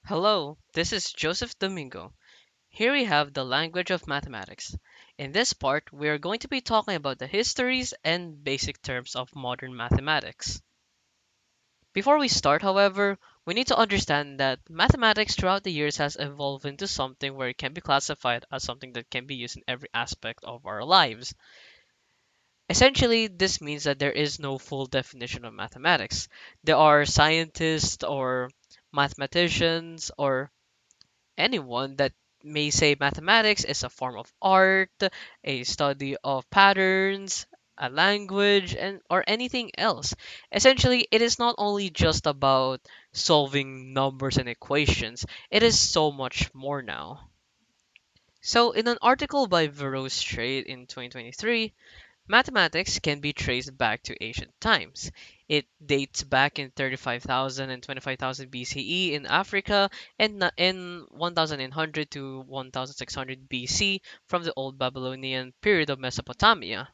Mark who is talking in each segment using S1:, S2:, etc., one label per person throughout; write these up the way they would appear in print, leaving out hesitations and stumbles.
S1: Hello, this is Joseph Domingo. Here we have the language of mathematics. In this part, we are going to be talking about the histories and basic terms of modern mathematics. Before we start, however, we need to understand that mathematics throughout the years has evolved into something where it can be classified as something that can be used in every aspect of our lives. Essentially, this means that there is no full definition of mathematics. There are scientists or mathematicians or anyone that may say mathematics is a form of art, a study of patterns, a language, and or anything else. Essentially, it is not only just about solving numbers and equations. It is so much more now. So, in an article by Verose Strait in 2023, mathematics can be traced back to ancient times. It dates back in 35,000 and 25,000 BCE in Africa and in 1100 to 1600 BC from the Old Babylonian period of Mesopotamia.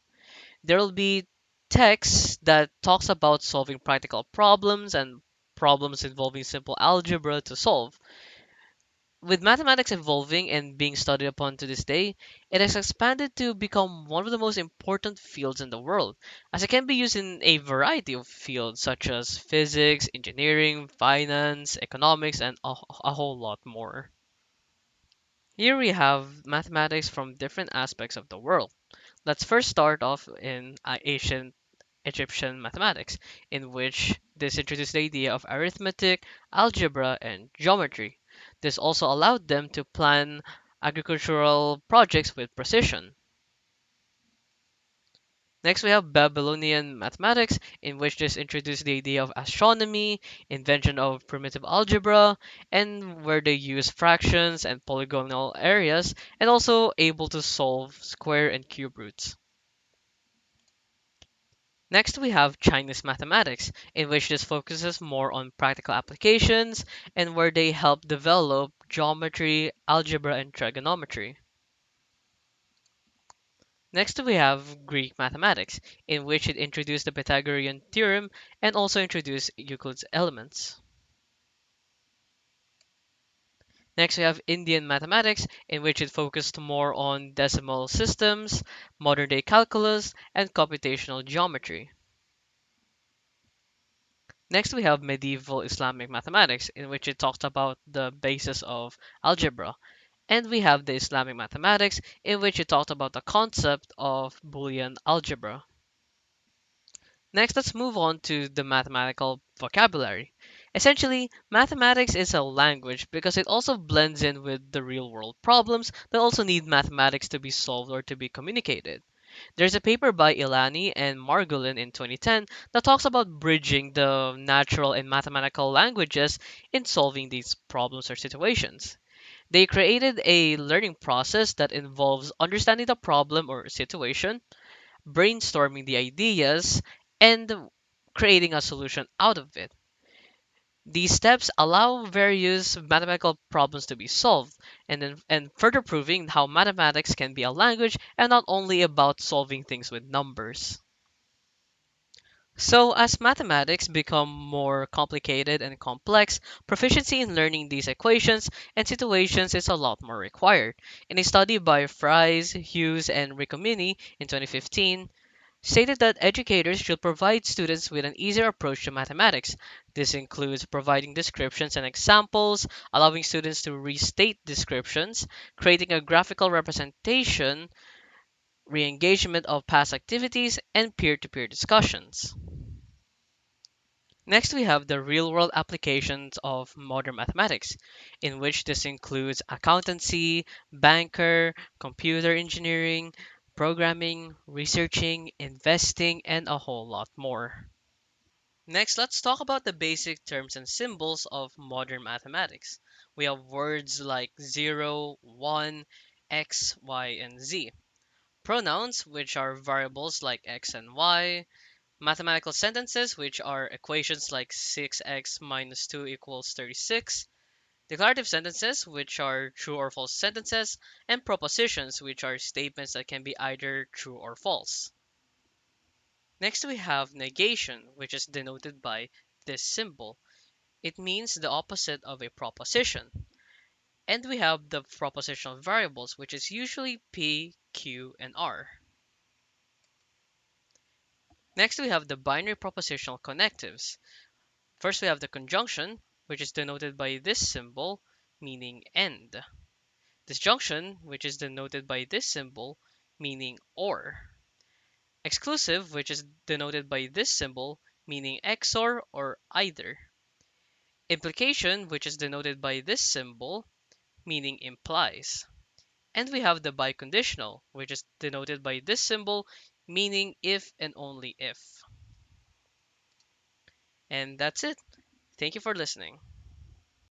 S1: There will be texts that talks about solving practical problems and problems involving simple algebra to solve. With mathematics evolving and being studied upon to this day, it has expanded to become one of the most important fields in the world, as it can be used in a variety of fields such as physics, engineering, finance, economics, and a whole lot more. Here we have mathematics from different aspects of the world. Let's first start off in ancient Egyptian mathematics, in which this introduced the idea of arithmetic, algebra, and geometry. This also allowed them to plan agricultural projects with precision. Next, we have Babylonian mathematics, in which this introduced the idea of astronomy, invention of primitive algebra, and where they use fractions and polygonal areas, and also able to solve square and cube roots. Next, we have Chinese mathematics, in which this focuses more on practical applications and where they help develop geometry, algebra, and trigonometry. Next, we have Greek mathematics, in which it introduced the Pythagorean theorem and also introduced Euclid's elements. Next, we have Indian mathematics, in which it focused more on decimal systems, modern day calculus, and computational geometry. Next, we have medieval Islamic mathematics, in which it talks about the basis of algebra. And we have the Islamic mathematics, in which it talked about the concept of Boolean algebra. Next, let's move on to the mathematical vocabulary. Essentially, mathematics is a language because it also blends in with the real world problems that also need mathematics to be solved or to be communicated. There's a paper by Ilani and Margolin in 2010 that talks about bridging the natural and mathematical languages in solving these problems or situations. They created a learning process that involves understanding the problem or situation, brainstorming the ideas, and creating a solution out of it. These steps allow various mathematical problems to be solved, and further proving how mathematics can be a language and not only about solving things with numbers. So, as mathematics become more complicated and complex, proficiency in learning these equations and situations is a lot more required. In a study by Fries, Hughes, and Riccomini in 2015, stated that educators should provide students with an easier approach to mathematics. This includes providing descriptions and examples, allowing students to restate descriptions, creating a graphical representation, re engagement of past activities, and peer to peer discussions. Next, we have the real world applications of modern mathematics, in which this includes accountancy, banker, computer engineering, programming, researching, investing, and a whole lot more. Next, let's talk about the basic terms and symbols of modern mathematics. We have words like 0, 1, x, y, and z. Pronouns, which are variables like x and y. Mathematical sentences, which are equations like 6x minus 2 equals 36. Declarative sentences, which are true or false sentences. And propositions, which are statements that can be either true or false. Next, we have negation, which is denoted by this symbol. It means the opposite of a proposition. And we have the propositional variables, which is usually P, Q, and R. Next, we have the binary propositional connectives. First, we have the conjunction, which is denoted by this symbol, meaning and. Disjunction, which is denoted by this symbol, meaning or. Exclusive, which is denoted by this symbol, meaning XOR or either. Implication, which is denoted by this symbol, meaning implies. And we have the biconditional, which is denoted by this symbol, meaning if and only if. And that's it. Thank you for listening.